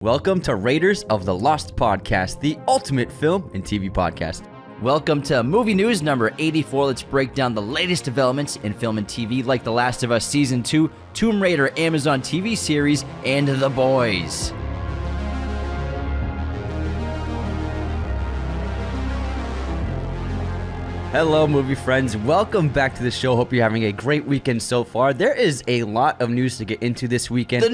Welcome to Raiders of the Lost Podcast, the ultimate film and TV podcast. Welcome to movie news number 84. Let's break down the latest developments in film and TV like The Last of Us Season 2, Tomb Raider Amazon TV series, and The Boys. Hello, movie friends. Welcome back to the show. Hope you're having a great weekend so far. There is a lot of news to get into this weekend. The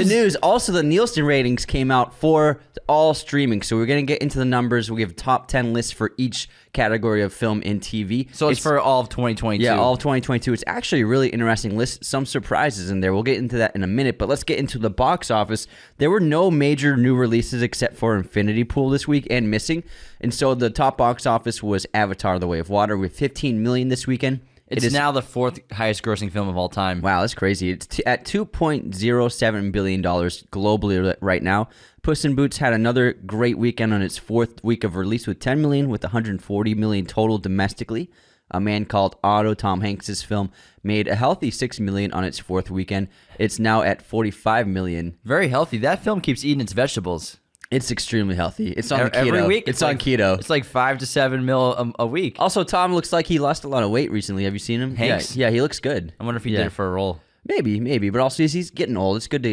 news! Also, the Nielsen ratings came out for all streaming. So we're going to get into the numbers. We have top 10 lists for each category of film and TV. So it's for all of 2022. Yeah, all of 2022. It's actually a really interesting list. Some surprises in there. We'll get into that in a minute. But let's get into the box office. There were no major new releases except for Infinity Pool this week and Missing. And so the top box office was Avatar: The Way of Water with $15 million this weekend. It is now the fourth highest grossing film of all time. Wow, that's crazy. It's at $2.07 billion globally right now. Puss in Boots had another great weekend on its fourth week of release with $10 million, with $140 million total domestically. A Man Called Otto, Tom Hanks' film, made a healthy $6 million on its fourth weekend. It's now at $45 million. Very healthy. That film keeps eating its vegetables. It's extremely healthy. It's on keto. Every week? It's on keto. It's like 5 to 7 mil a week. Also, Tom looks like he lost a lot of weight recently. Have you seen him? Hanks? Yeah, he looks good. I wonder if he did it for a role. Maybe. But also, he's getting old. It's good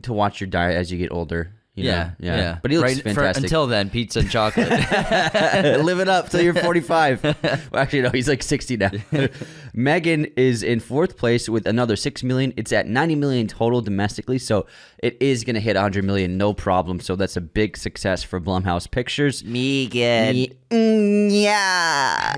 to watch your diet as you get older. You know? But he looks fantastic. Until then, pizza and chocolate. Live it up till you're 45. Well, actually, no, he's like 60 now. Megan is in fourth place with another $6 million. It's at $90 million total domestically, so it is going to hit $100 million, no problem. So that's a big success for Blumhouse Pictures. Megan. Yeah.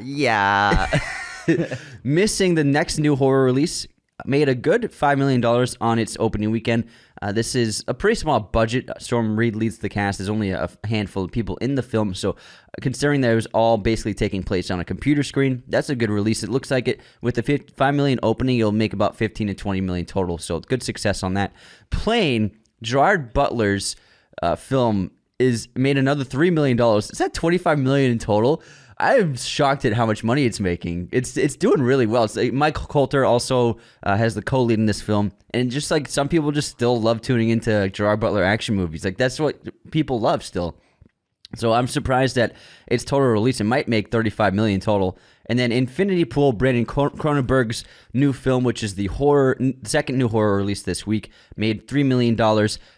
Missing, the next new horror release, made a good $5 million on its opening weekend. This is a pretty small budget. Storm Reed leads the cast. There's only a handful of people in the film, so considering that it was all basically taking place on a computer screen, that's a good release. It looks like it, with the $5 million opening, it'll make about $15 to $20 million total, so good success on that. Plane, Gerard Butler's film, is made another $3 million. Is that $25 million in total? I'm shocked at how much money it's making. It's doing really well. Michael Coulter also has the co-lead in this film, and just like some people just still love tuning into Gerard Butler action movies. Like that's what people love still. So I'm surprised that its total release, it might make $35 million total. And then Infinity Pool, Brandon Cronenberg's new film, which is the second new horror release this week, made $3 million.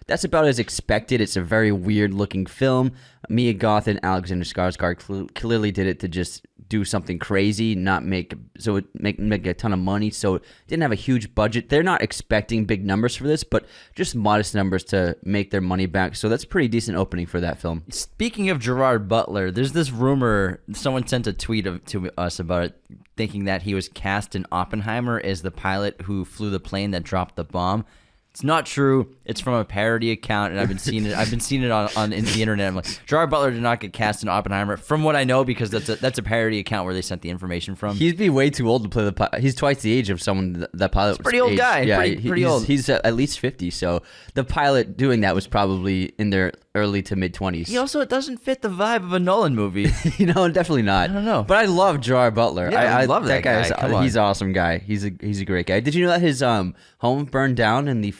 That's about as expected. It's a very weird-looking film. Mia Goth and Alexander Skarsgård clearly did it to just do something crazy, not make a ton of money. So it didn't have a huge budget. They're not expecting big numbers for this, but just modest numbers to make their money back. So that's a pretty decent opening for that film. Speaking of Gerard Butler, there's this rumor. Someone sent a tweet to us about it, thinking that he was cast in Oppenheimer as the pilot who flew the plane that dropped the bomb. It's not true. It's from a parody account, and I've been seeing it on the internet. I'm like, Gerard Butler did not get cast in Oppenheimer, from what I know, because that's a parody account where they sent the information from. He'd be way too old to play the pilot. He's twice the age of someone that pilot was. Pretty old guy. Yeah, pretty old. He's at least 50. So the pilot doing that was probably in their early to mid 20s. He also, it doesn't fit the vibe of a Nolan movie. Definitely not. I don't know. But I love Gerard Butler. Yeah, I love that guy. He's an awesome guy. He's a great guy. Did you know that his home burned down in the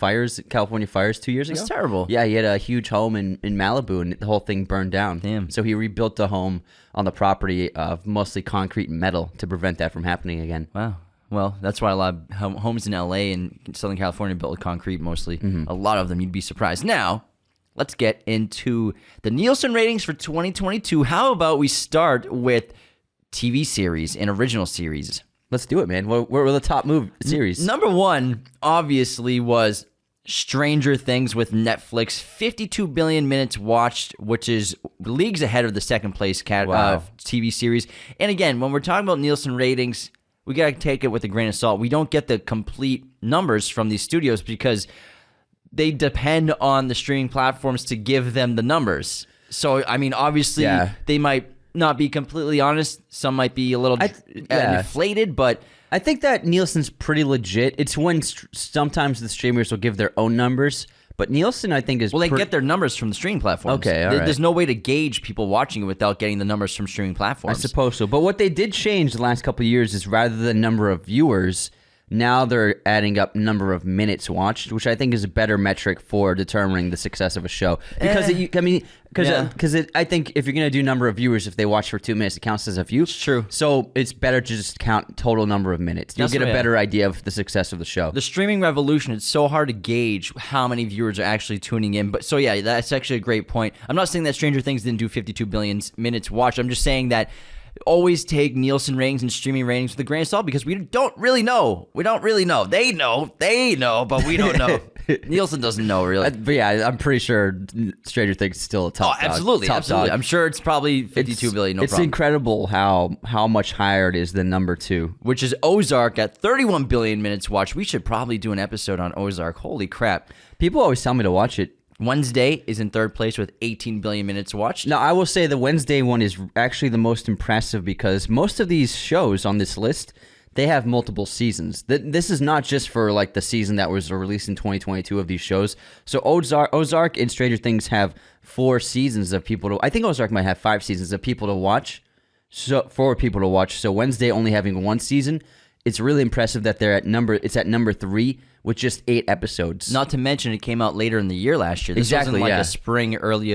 California fires 2 years ago? That's terrible. Yeah, he had a huge home in Malibu, and the whole thing burned down. Damn. So he rebuilt the home on the property of mostly concrete and metal to prevent that from happening again. Wow. Well, that's why a lot of homes in LA and Southern California built with concrete mostly. Mm-hmm. A lot of them, you'd be surprised. Now, let's get into the Nielsen ratings for 2022. How about we start with TV series and original series? Let's do it, man. What were the top series? Number one, obviously, was Stranger Things with Netflix. 52 billion minutes watched, which is leagues ahead of the second place TV series. And again, when we're talking about Nielsen ratings, we got to take it with a grain of salt. We don't get the complete numbers from these studios because they depend on the streaming platforms to give them the numbers. So, I mean, obviously, they might not be completely honest. Some might be a little inflated, but I think that Nielsen's pretty legit. It's when sometimes the streamers will give their own numbers, but Nielsen, I think, is... Well, they get their numbers from the streaming platforms. Okay, all right. There's no way to gauge people watching it without getting the numbers from streaming platforms. I suppose so. But what they did change the last couple of years is rather than number of viewers, Now they're adding up number of minutes watched, which I think is a better metric for determining the success of a show. Because I think if you're gonna do number of viewers, if they watch for 2 minutes, it counts as a view. It's true. So it's better to just count total number of minutes. You'll get a better idea of the success of the show. The streaming revolution, it's so hard to gauge how many viewers are actually tuning in. But so yeah, that's actually a great point. I'm not saying that Stranger Things didn't do 52 billion minutes watched. I'm just saying that always take Nielsen ratings and streaming ratings with a grain of salt because we don't really know. We don't really know. They know, but we don't know. Nielsen doesn't know really. But yeah, I'm pretty sure Stranger Things is still a top dog. Absolutely. Dog. I'm sure it's probably 52 billion. It's incredible how much higher it is than number 2, which is Ozark at 31 billion minutes watched. We should probably do an episode on Ozark. Holy crap! People always tell me to watch it. Wednesday is in third place with 18 billion minutes watched. Now, I will say the Wednesday one is actually the most impressive because most of these shows on this list, they have multiple seasons. This is not just for like the season that was released in 2022 of these shows. So Ozark and Stranger Things have 4 seasons of people to... I think Ozark might have 5 seasons of people to watch. So 4 people to watch. So Wednesday only having 1 season. It's really impressive that it's at number 3 with just 8 episodes. Not to mention it came out later in the year last year. This wasn't like a spring, early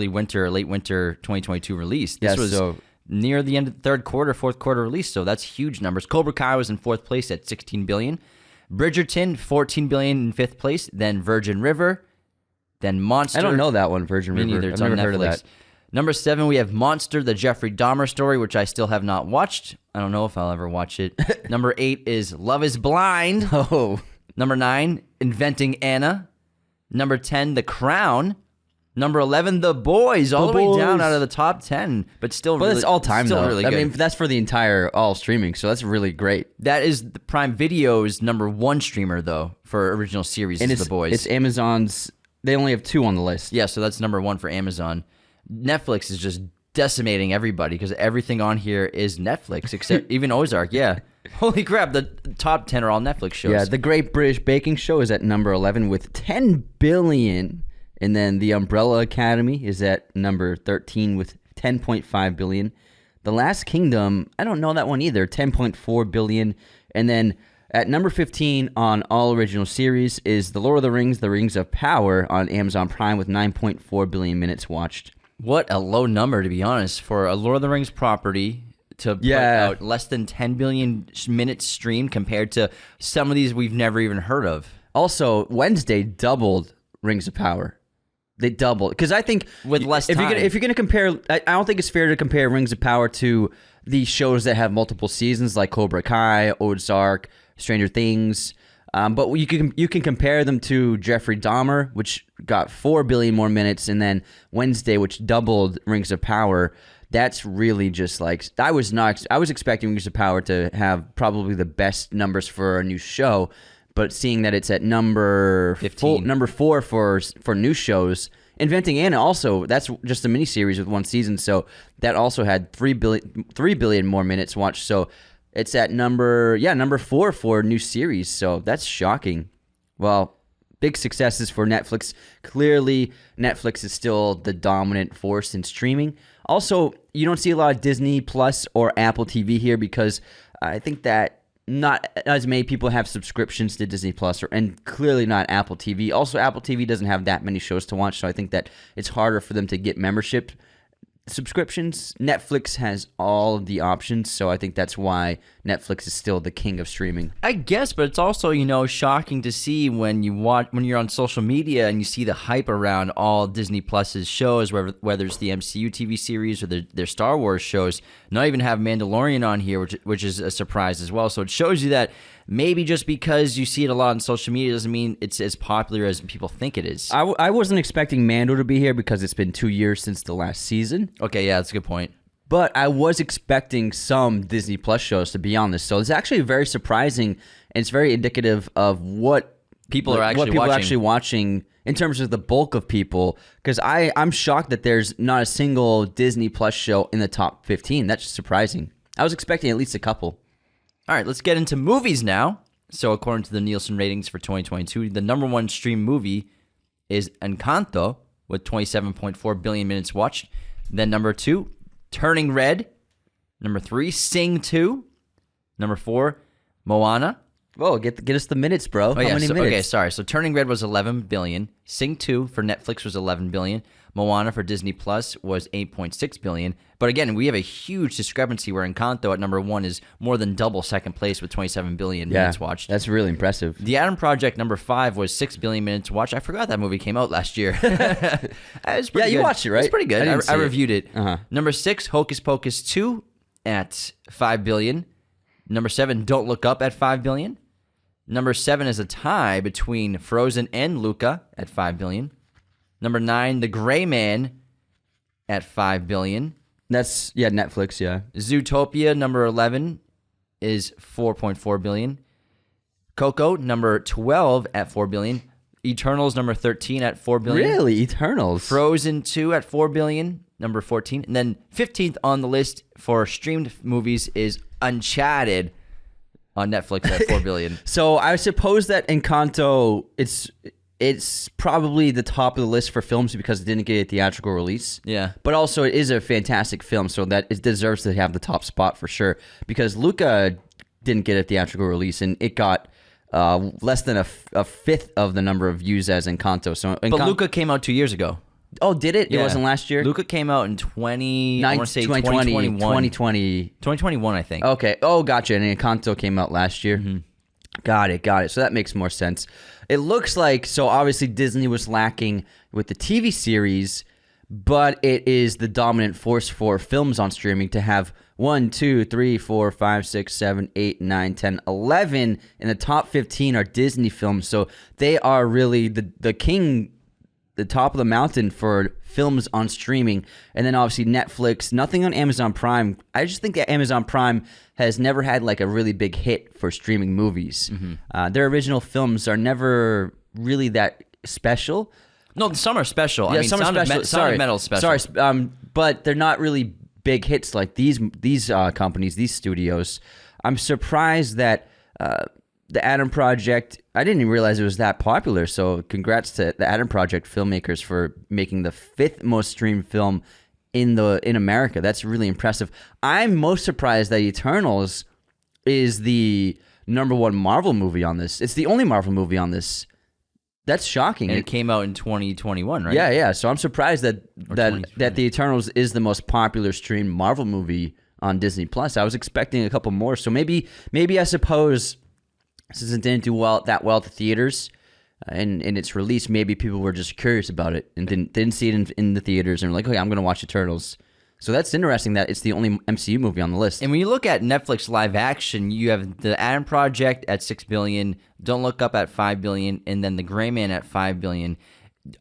winter, late winter 2022 release. This was near the end of the third quarter, fourth quarter release. So that's huge numbers. Cobra Kai was in 4th place at 16 billion. Bridgerton, 14 billion in 5th place. Then Virgin River. Then Monster. I don't know that one, Virgin River. Me neither. It's I've on never heard of Netflix. that. Number 7, we have Monster, the Jeffrey Dahmer story, which I still have not watched. I don't know if I'll ever watch it. Number 8 is Love is Blind. Oh. Number 9, Inventing Anna. Number 10, The Crown. Number 11, The Boys, all the way down out of the top 10, but still really, it's all time though. Really good. I mean, that's for the entire all streaming, so that's really great. That is the Prime Video's number 1 streamer though for original series. And is The Boys. It's Amazon's. They only have 2 on the list. Yeah, so that's number 1 for Amazon. Netflix is just decimating everybody because everything on here is Netflix except even Ozark. Yeah. Holy crap, the top 10 are all Netflix shows. Yeah, The Great British Baking Show is at number 11 with 10 billion. And then The Umbrella Academy is at number 13 with 10.5 billion. The Last Kingdom, I don't know that one either, 10.4 billion. And then at number 15 on all original series is The Lord of the Rings, The Rings of Power on Amazon Prime with 9.4 billion minutes watched. What a low number, to be honest, for a Lord of the Rings property to put out less than 10 billion minutes streamed compared to some of these we've never even heard of. Also, Wednesday doubled Rings of Power. They doubled. Because I think... With less time. If you're going to compare... I don't think it's fair to compare Rings of Power to the shows that have multiple seasons like Cobra Kai, Ozark, Stranger Things... but you can compare them to Jeffrey Dahmer, which got 4 billion more minutes, and then Wednesday, which doubled Rings of Power. That's really just like I was expecting Rings of Power to have probably the best numbers for a new show, but seeing that it's at number 4 for new shows. Inventing Anna also, that's just a miniseries with 1 season, so that also had 3 billion more minutes watched. So it's at number 4 for new series, so that's shocking. Well, big successes for Netflix. Clearly, Netflix is still the dominant force in streaming. Also, you don't see a lot of Disney Plus or Apple TV here because I think that not as many people have subscriptions to Disney Plus, and clearly not Apple TV. Also, Apple TV doesn't have that many shows to watch, so I think that it's harder for them to get membership subscriptions. Netflix has all of the options, so I think that's why Netflix is still the king of streaming. I guess, but it's also, shocking to see when you're on social media and you see the hype around all Disney Plus's shows, whether it's the MCU TV series or their Star Wars shows. Not even have Mandalorian on here, which is a surprise as well. So it shows you that maybe just because you see it a lot on social media doesn't mean it's as popular as people think it is. I wasn't expecting Mando to be here because it's been 2 years since the last season. Okay, yeah, that's a good point. But I was expecting some Disney Plus shows to be on this. So it's actually very surprising, and it's very indicative of what people are actually watching in terms of the bulk of people. Because I'm shocked that there's not a single Disney Plus show in the top 15. That's surprising. I was expecting at least a couple. All right, let's get into movies now. So according to the Nielsen ratings for 2022, the number 1 stream movie is Encanto with 27.4 billion minutes watched. Then number 2, Turning Red. Number 3, Sing 2. Number 4, Moana. Whoa, get us the minutes, bro. How many minutes? Okay, sorry. So Turning Red was 11 billion. Sing 2 for Netflix was 11 billion. Moana for Disney Plus was 8.6 billion. But again, we have a huge discrepancy where Encanto at number 1 is more than double second place with 27 billion minutes watched. That's really impressive. The Adam Project number 5 was 6 billion minutes watched. I forgot that movie came out last year. You watched it, right? It's pretty good. I reviewed it. Uh-huh. Number 6, Hocus Pocus 2 at 5 billion. Number 7, Don't Look Up at 5 billion. Number 7 is a tie between Frozen and Luca at 5 billion. Number 9, The Gray Man at 5 billion. That's Netflix, yeah. Zootopia number 11 is 4.4 billion. Coco number 12 at 4 billion. Eternals number 13 at 4 billion. Really? Eternals? Frozen 2 at 4 billion, number 14. And then 15th on the list for streamed movies is Uncharted on Netflix at 4 billion. So I suppose that Encanto, it's probably the top of the list for films because it didn't get a theatrical release. Yeah. But also it is a fantastic film, so that it deserves to have the top spot for sure. Because Luca didn't get a theatrical release, and it got less than a fifth of the number of views as Encanto. So But Luca came out 2 years ago. Oh, did it? Yeah. It wasn't last year? Luca came out in 2020. 2021, I think. Okay. Oh, gotcha. And Encanto came out last year. Mm-hmm. Got it. So that makes more sense. It looks like, so obviously Disney was lacking with the TV series, but it is the dominant force for films on streaming to have 1, 2, 3, 4, 5, 6, 7, 8, 9, 10, 11 in the top 15 are Disney films. So they are really the king, the top of the mountain for films on streaming. And then obviously Netflix, nothing on Amazon Prime. I just think that Amazon Prime has never had like a really big hit for streaming movies. Mm-hmm. Their original films are never really that special. No, some are special. Yeah, I mean, some are special. Sound of Metal special. Sorry, but they're not really big hits like these companies, these studios. I'm surprised that the Adam Project, I didn't even realize it was that popular. So congrats to the Adam Project filmmakers for making the 5th most streamed film in America. That's really impressive. I'm most surprised that Eternals is the number 1 Marvel movie on this. It's the only Marvel movie on this. That's shocking. And it came out in 2021, right? Yeah. So I'm surprised that the Eternals is the most popular streamed Marvel movie on Disney Plus. I was expecting a couple more. So maybe I suppose since it didn't do that well at the theaters and in its release, maybe people were just curious about it and didn't see it in the theaters and were like, okay, I'm going to watch Eternals. So that's interesting that it's the only MCU movie on the list. And when you look at Netflix live action, you have the Adam Project at 6 billion, Don't Look Up at 5 billion, and then The Gray Man at 5 billion.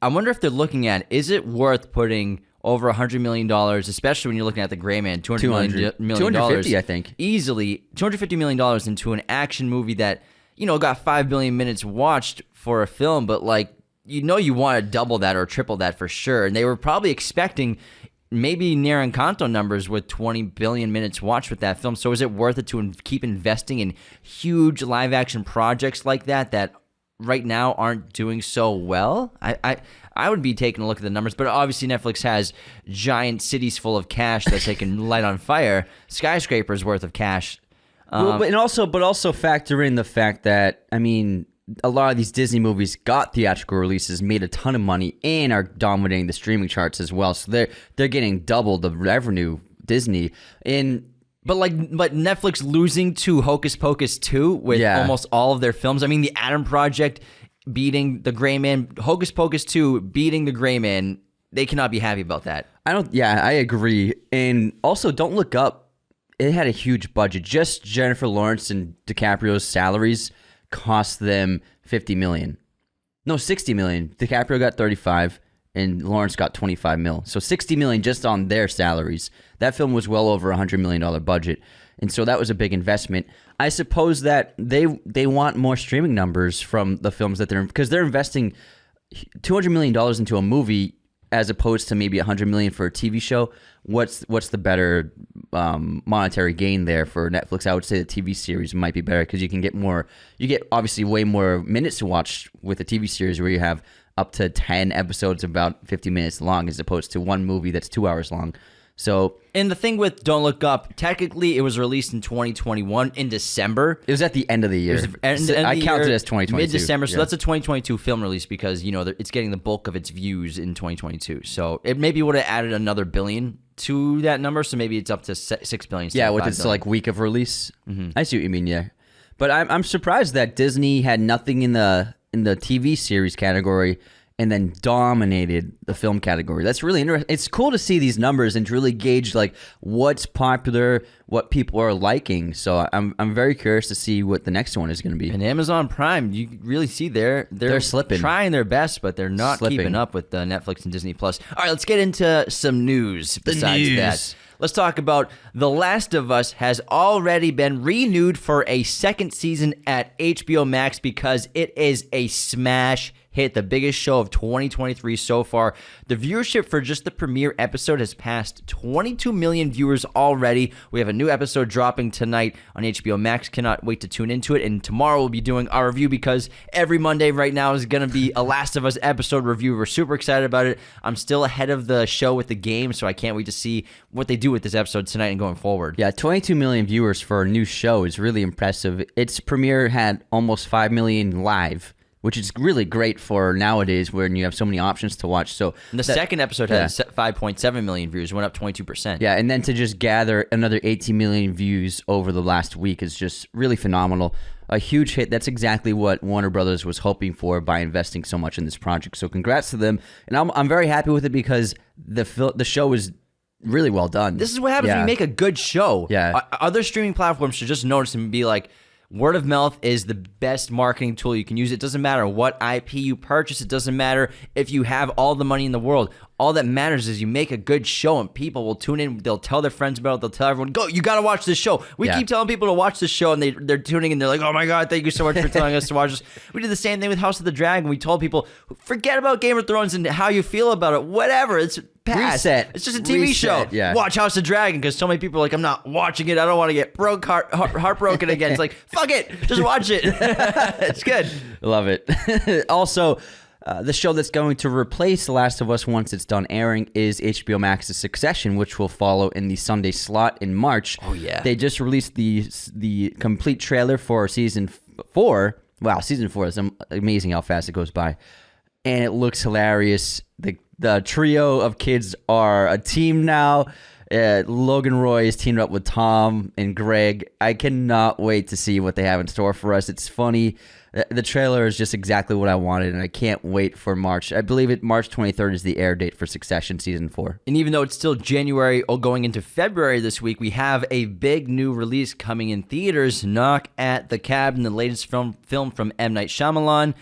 I wonder if they're looking at, is it worth putting over $100 million, especially when you're looking at The Gray Man, $200 million. $250, I think. Easily, $250 million into an action movie that, got 5 billion minutes watched for a film, but you want to double that or triple that for sure. And they were probably expecting maybe near Encanto numbers with 20 billion minutes watched with that film. So is it worth it to keep investing in huge live action projects like that right now aren't doing so well? I would be taking a look at the numbers, but obviously Netflix has giant cities full of cash that they can light on fire, skyscrapers worth of cash. But also factor in the fact that, I mean, a lot of these Disney movies got theatrical releases, made a ton of money, and are dominating the streaming charts as well. So they're getting double the revenue, Disney. But Netflix losing to Hocus Pocus 2 with almost all of their films. I mean, the Adam Project beating The Gray Man, Hocus Pocus 2 beating The Gray Man. They cannot be happy about that. I agree. And also, Don't Look Up. It had a huge budget. Just Jennifer Lawrence and DiCaprio's salaries cost them $50 million. No, $60 million. DiCaprio got 35 and Lawrence got 25 mil. So $60 million just on their salaries. That film was well over $100 million budget. And so that was a big investment. I suppose that they want more streaming numbers from the films that because they're investing $200 million into a movie as opposed to maybe $100 million for a TV show. What's the better monetary gain there for Netflix? I would say the TV series might be better because you can get more. You get obviously way more minutes to watch with a TV series where you have up to 10 episodes about 50 minutes long as opposed to one movie that's 2 hours long. So, and the thing with Don't Look Up, technically it was released in 2021 in December. it was at the end of the year. I counted it as 2022. Mid-December, so that's a 2022 film release because, it's getting the bulk of its views in 2022. So it maybe would have added another billion to that number, so maybe it's up to 6 billion. Yeah, with its like week of release. I see what you mean, yeah. But I'm surprised that Disney had nothing in the TV series category and then dominated the film category. That's really interesting. It's cool to see these numbers and to really gauge like what's popular, what people are liking. So I'm very curious to see what the next one is going to be. And Amazon Prime, you really see they're slipping, trying their best, but they're not keeping up with Netflix and Disney Plus. All right, let's get into some news. Besides that, let's talk about The Last of Us has already been renewed for a second season at HBO Max because it is a smash hit, the biggest show of 2023 so far. The viewership for just the premiere episode has passed 22 million viewers already. We have a new episode dropping tonight on HBO Max. Cannot wait to tune into it. And tomorrow we'll be doing our review because every Monday right now is going to be a Last of Us episode review. We're super excited about it. I'm still ahead of the show with the game, so I can't wait to see what they do with this episode tonight and going forward. Yeah, 22 million viewers for a new show is really impressive. Its premiere had almost 5 million live, which is really great for nowadays when you have so many options to watch. So the second episode had 5.7 million views, went up 22%. Yeah, and then to just gather another 18 million views over the last week is just really phenomenal. A huge hit. That's exactly what Warner Brothers was hoping for by investing so much in this project. So congrats to them. And I'm very happy with it because the show is really well done. This is what happens when you make a good show. Yeah. Other streaming platforms should just notice and be like, word of mouth is the best marketing tool you can use. It doesn't matter what IP you purchase. It doesn't matter if you have all the money in the world. All that matters is you make a good show and people will tune in. They'll tell their friends about it. They'll tell everyone, go, you got to watch this show. We keep telling people to watch this show and they're tuning in. They're like, oh my God, thank you so much for telling us to watch this. We did the same thing with House of the Dragon. We told people, forget about Game of Thrones and how you feel about it. Whatever. It's past. Reset. It's just a TV show. Yeah. Watch House of the Dragon because so many people are like, I'm not watching it. I don't want to get heartbroken again. It's like, fuck it. Just watch it. It's good. Love it. Also, the show that's going to replace The Last of Us once it's done airing is HBO Max's Succession, which will follow in the Sunday slot in March. Oh, yeah. They just released the complete trailer for season 4. Wow, season 4 is amazing how fast it goes by. And it looks hilarious. The trio of kids are a team now. Logan Roy is teamed up with Tom and Greg. I cannot wait to see what they have in store for us. It's funny. The trailer is just exactly what I wanted, and I can't wait for March. I believe March 23rd is the air date for Succession Season 4. And even though it's still January or going into February this week, we have a big new release coming in theaters, Knock at the Cabin, the latest film from M. Night Shyamalan,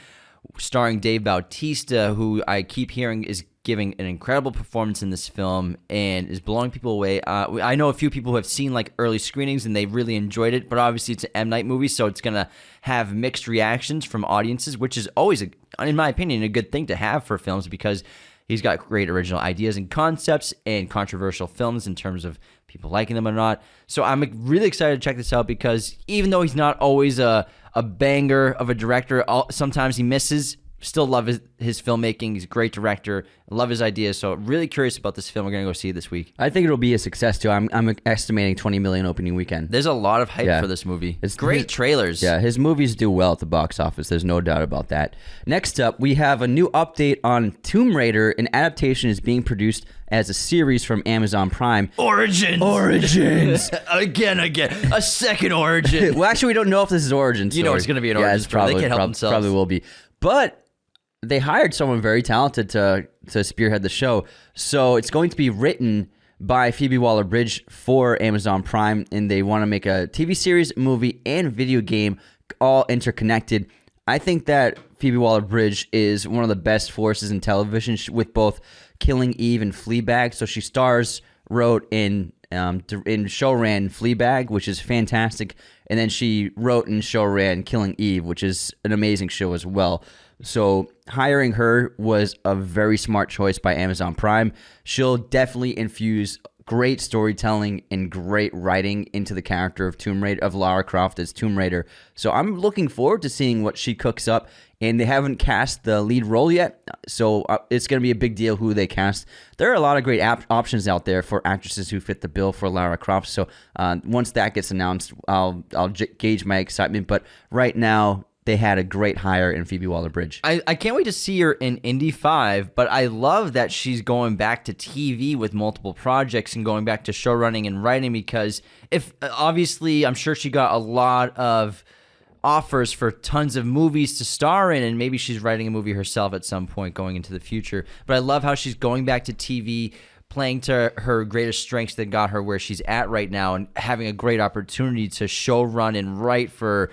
starring Dave Bautista, who I keep hearing is giving an incredible performance in this film and is blowing people away. I know a few people who have seen like early screenings and they really enjoyed it, but obviously it's an M. Night movie, so it's going to have mixed reactions from audiences, which is always, in my opinion, a good thing to have for films because he's got great original ideas and concepts and controversial films in terms of people liking them or not. So I'm really excited to check this out because even though he's not always a banger of a director, sometimes he misses. Still love his filmmaking. He's a great director. I love his ideas. So really curious about this film. We're going to go see it this week. I think it'll be a success too. I'm estimating 20 million opening weekend. There's a lot of hype for this movie. It's great trailers. Yeah, his movies do well at the box office. There's no doubt about that. Next up, we have a new update on Tomb Raider. An adaptation is being produced as a series from Amazon Prime. Origins. again. A second origin. Well, actually, we don't know if this is Origins. You know it's going to be an Origins story. They can't help themselves. Probably will be. But they hired someone very talented to spearhead the show. So it's going to be written by Phoebe Waller-Bridge for Amazon Prime, and they want to make a TV series, movie, and video game all interconnected. I think that Phoebe Waller-Bridge is one of the best forces in television with both Killing Eve and Fleabag. So she wrote and showran Fleabag, which is fantastic, and then she wrote and showran Killing Eve, which is an amazing show as well. So hiring her was a very smart choice by Amazon Prime. She'll definitely infuse great storytelling and great writing into the character of Lara Croft as Tomb Raider. So I'm looking forward to seeing what she cooks up. And they haven't cast the lead role yet, so it's going to be a big deal who they cast. There are a lot of great options out there for actresses who fit the bill for Lara Croft. So once that gets announced, I'll gauge my excitement. But right now, they had a great hire in Phoebe Waller-Bridge. I can't wait to see her in Indy 5, but I love that she's going back to TV with multiple projects and going back to showrunning and writing, because obviously I'm sure she got a lot of offers for tons of movies to star in, and maybe she's writing a movie herself at some point going into the future. But I love how she's going back to TV, playing to her greatest strengths that got her where she's at right now, and having a great opportunity to show run and write for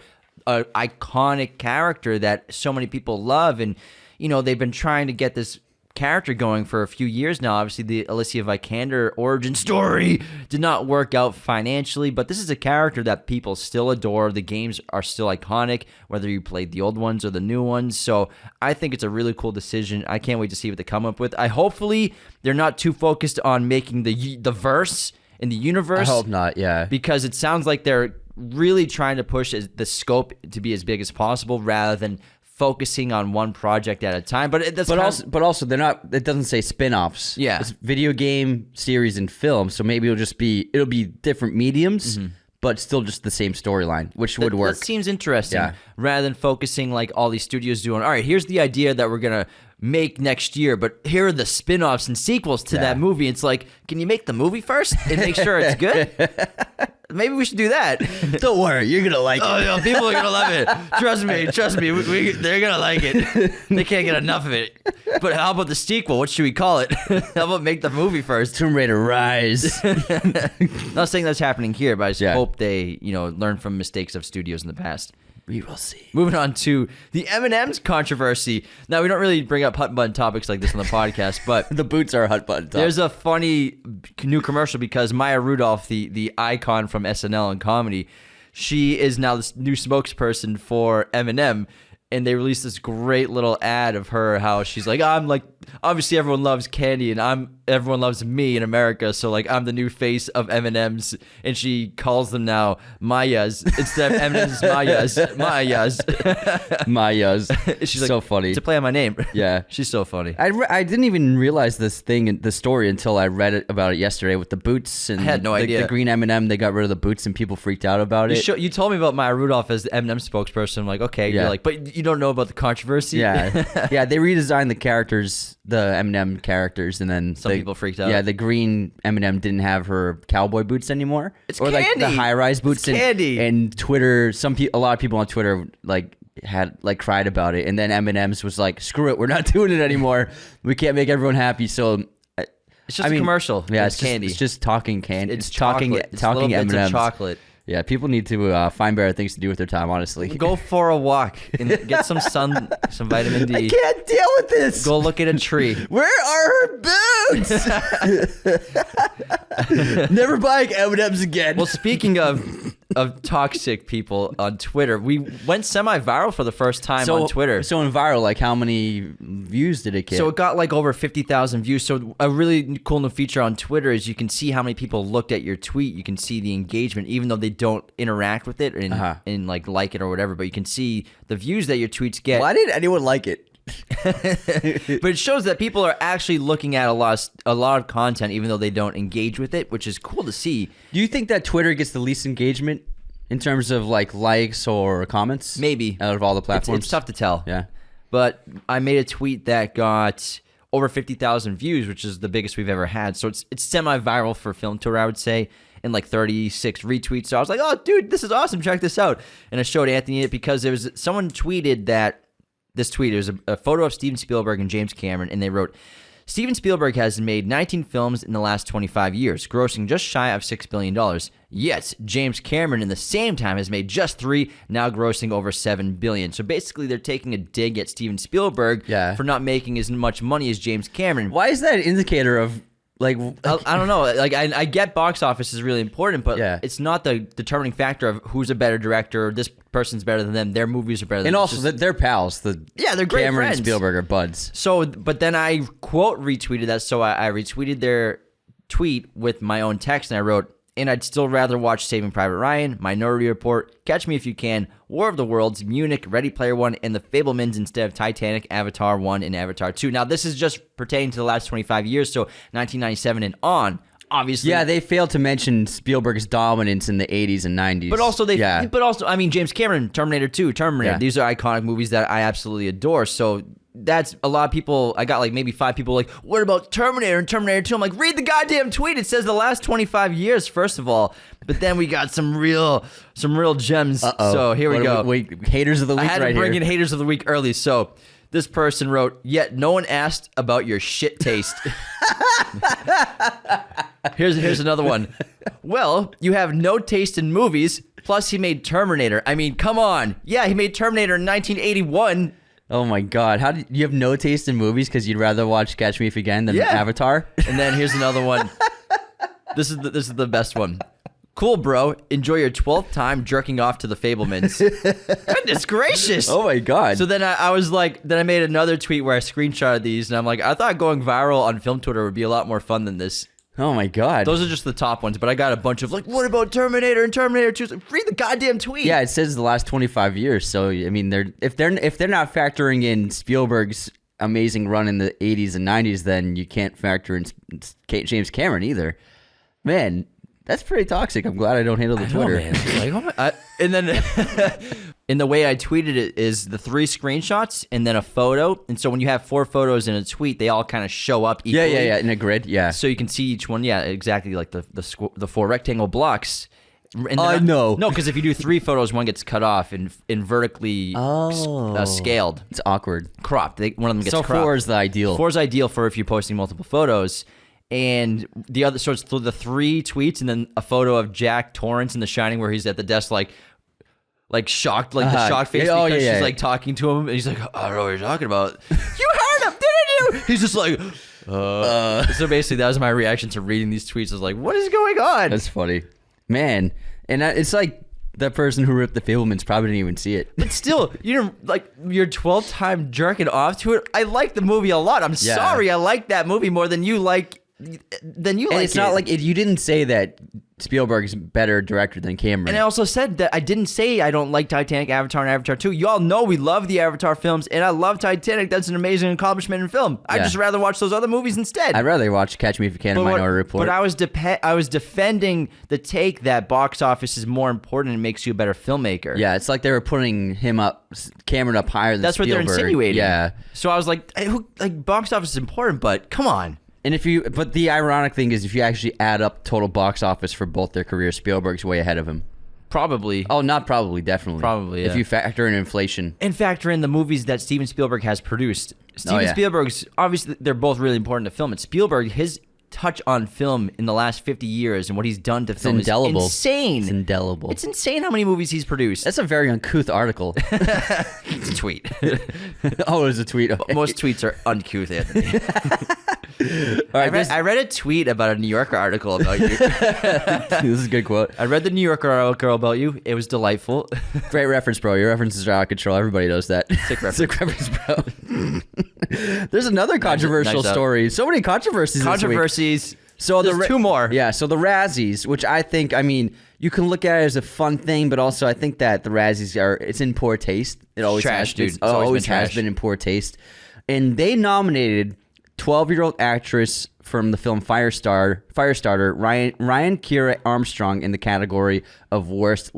an iconic character that so many people love. And, you know, they've been trying to get this character going for a few years now. Obviously, the Alicia Vikander origin story did not work out financially, but this is a character that people still adore. The games are still iconic, whether you played the old ones or the new ones. So I think it's a really cool decision. I can't wait to see what they come up with. Hopefully they're not too focused on making the verse in the universe. I hope not, yeah. Because it sounds like they're really trying to push the scope to be as big as possible rather than focusing on one project at a time. But also they're not, it doesn't say spin-offs. Yeah. It's video game, series, and film, so maybe it'll be different mediums, but still just the same storyline, which would work. That seems interesting. Yeah. Rather than focusing like all these studios doing, all right, here's the idea that we're going to make next year, but here are the spin-offs and sequels to that movie. It's like, can you make the movie first and make sure it's good? Maybe we should do that. Don't worry, you're going to like it. Oh, no, people are going to love it. Trust me. They're going to like it. They can't get enough of it. But how about the sequel? What should we call it? How about make the movie first? Tomb Raider Rise. Not saying that's happening here, but I just hope they, learn from mistakes of studios in the past. We will see. Moving on to the Eminems controversy. Now, we don't really bring up hot button topics like this on the podcast, but the boots are a hot button topic. There's a funny new commercial because Maya Rudolph, the icon from SNL and comedy, she is now this new spokesperson for Eminem. And they released this great little ad of her, how she's like, I'm like, obviously everyone loves candy and everyone loves me in America. So like, I'm the new face of M&M's. And she calls them now Mayas. Instead of M&M's, Mayas. Mayas. She's so like, funny. It's a play on my name. Yeah. She's so funny. I didn't even realize the story until I read about it yesterday with the boots. And I had no idea. The green M&M, they got rid of the boots and people freaked out about it. You told me about Maya Rudolph as the M&M spokesperson. I'm like, okay. Yeah. You're like, but you don't know about the controversy? Yeah. Yeah, they redesigned the characters, the M&M characters, and then some people freaked out. Yeah, the green M&M didn't have her cowboy boots anymore. It's or candy. Like the high-rise boots. It's candy. And Twitter, a lot of people on Twitter cried about it, and then M&M's was like, screw it, we're not doing it anymore. We can't make everyone happy, so it's just a commercial. Yeah, it's candy. It's just talking candy. It's talking M&M's. It's chocolate. Yeah, people need to find better things to do with their time, honestly. Go for a walk and get some sun, some vitamin D. I can't deal with this. Go look at a tree. Where are her boots? Never buying M&M's again. Well, speaking of toxic people on Twitter, we went semi-viral for the first time on Twitter. So in viral, like how many views did it get? So it got like over 50,000 views. So a really cool new feature on Twitter is you can see how many people looked at your tweet. You can see the engagement, even though they don't interact with it and like it or whatever. But you can see the views that your tweets get. Why did anyone like it? But it shows that people are actually looking at a lot of content, even though they don't engage with it, which is cool to see. Do you think that Twitter gets the least engagement in terms of like likes or comments? Maybe. Out of all the platforms? It's tough to tell. Yeah. But I made a tweet that got over 50,000 views, which is the biggest we've ever had. So it's semi-viral for Film Tour, I would say, and like 36 retweets. So I was like, oh, dude, this is awesome. Check this out. And I showed Anthony it because someone tweeted that this tweet. It was a photo of Steven Spielberg and James Cameron, and they wrote, Steven Spielberg has made 19 films in the last 25 years, grossing just shy of $6 billion. Yet, James Cameron in the same time has made just 3, now grossing over $7 billion. So basically, they're taking a dig at Steven Spielberg for not making as much money as James Cameron. Why is that an indicator of... I don't know. Like I get box office is really important, but it's not the determining factor of who's a better director. Or this person's better than them. Their movies are better than them. And also, they're pals. They're great Cameron friends. And Spielberg are buds. So, but then I quote retweeted that. So I retweeted their tweet with my own text, and I wrote, and I'd still rather watch Saving Private Ryan, Minority Report, Catch Me If You Can, War of the Worlds, Munich, Ready Player One, and The Fablemans instead of Titanic, Avatar 1, and Avatar 2. Now, this is just pertaining to the last 25 years, so 1997 and on. Obviously, yeah, they failed to mention Spielberg's dominance in the 80s and 90s. But also, I mean, James Cameron, Terminator 2, Terminator. Yeah. These are iconic movies that I absolutely adore. So that's a lot of people. I got like maybe 5 people like, what about Terminator and Terminator 2? I'm like, read the goddamn tweet. It says the last 25 years, first of all. But then we got some real gems. Uh-oh. So here we go. Wait, haters of the week I had to bring here. in haters of the week early. So this person wrote, yet no one asked about your shit taste. Here's another one. Well, you have no taste in movies, plus he made Terminator. I mean, come on. Yeah, he made Terminator in 1981. Oh my God! How do you have no taste in movies because you'd rather watch Catch Me If You Can than Avatar? And then here's another one. This is the best one. Cool, bro. Enjoy your 12th time jerking off to the Fablemans. Goodness gracious. Oh my God! So then I was like, then I made another tweet where I screenshotted these, and I'm like, I thought going viral on film Twitter would be a lot more fun than this. Oh my God! Those are just the top ones, but I got a bunch of like, what about Terminator and Terminator 2? Like, read the goddamn tweet. Yeah, it says the last 25 years. So I mean, if they're not factoring in Spielberg's amazing run in the 80s and 90s, then you can't factor in James Cameron either. Man, that's pretty toxic. I'm glad I don't handle the Twitter. Man. Like, oh my, and then in the way I tweeted it is the 3 screenshots and then a photo. And so when you have 4 photos in a tweet, they all kind of show up equally. Yeah, in a grid. Yeah. So you can see each one. Yeah, exactly, like the 4 rectangle blocks. And No, because if you do 3 photos, one gets cut off and vertically scaled. It's awkward. Cropped. One of them gets So cropped. 4 is the ideal. 4 is ideal for if you're posting multiple photos. And the other, so it's the 3 tweets and then a photo of Jack Torrance in The Shining where he's at the desk like shocked, like the shocked face because she's like talking to him and he's like, I don't know what you're talking about. You heard him, didn't you? He's just like, So basically that was my reaction to reading these tweets. I was like, what is going on? That's funny. Man, and it's like that person who ripped the Fablemans probably didn't even see it. But still, you know, like your 12th time jerking off to it. I like the movie a lot. I'm sorry, I like that movie more than you like. And it's not like you didn't say that Spielberg's better director than Cameron. And I also said that I didn't say I don't like Titanic, Avatar, and Avatar 2. You all know we love the Avatar films, and I love Titanic. That's an amazing accomplishment in film. I'd just rather watch those other movies instead. I'd rather watch Catch Me If You Can and Minority Report. But I was defending the take that box office is more important and makes you a better filmmaker. Yeah, it's like they were putting Cameron up higher than That's Spielberg. what they're insinuating. Yeah. So I was like, box office is important, but come on. And but the ironic thing is, if you actually add up total box office for both their careers, Spielberg's way ahead of him. Probably. Oh, not probably, definitely. Probably, yeah. If you factor in inflation. And factor in the movies that Steven Spielberg has produced. Spielberg's, obviously, they're both really important to film. And Spielberg, his touch on film in the last 50 years and what he's done to film indelible. is insane. It's indelible. It's insane how many movies he's produced. That's a very uncouth article. It's a tweet. Oh, it was a tweet. Okay. Most tweets are uncouth, Anthony. All right, I read a tweet about a New Yorker article about you. This is a good quote. I read the New Yorker article about you. It was delightful. Great reference, bro. Your references are out of control. Everybody knows that. Sick reference. Sick reference, bro. There's another controversial nice story. So many controversies. Controversies. So there's 2 more. Yeah, so the Razzies, which I think, I mean, you can look at it as a fun thing, but also I think that the Razzies it's in poor taste. It always trash, has, dude. It's always has trash. been in poor taste. And they nominated 12-year-old actress from the film Firestarter, Ryan Kiera Armstrong in the category of worst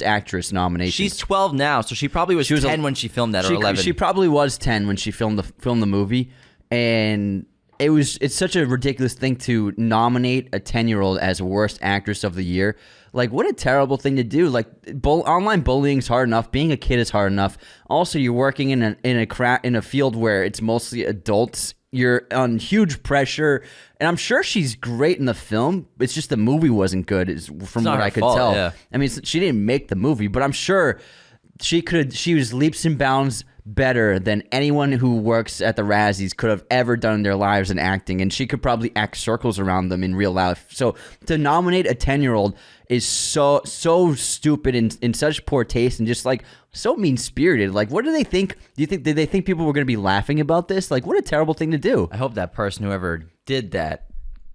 actress nomination. She's 12 now, so she probably was 10 when she filmed that, or 11. She probably was 10 when she filmed the movie, and it's such a ridiculous thing to nominate a 10-year-old as worst actress of the year. Like, what a terrible thing to do. Like, online bullying is hard enough. Being a kid is hard enough. Also, you're working in a field where it's mostly adults. You're on huge pressure, and I'm sure she's great in the film. It's just the movie wasn't good, from what I could tell. Yeah. I mean, she didn't make the movie, but I'm sure she was leaps and bounds better than anyone who works at the Razzies could have ever done in their lives in acting, and she could probably act circles around them in real life. So to nominate a 10-year-old is so stupid and in such poor taste and just like so mean-spirited. Like, what do they think? Did they think people were going to be laughing about this? Like, what a terrible thing to do. I hope that person, whoever did that,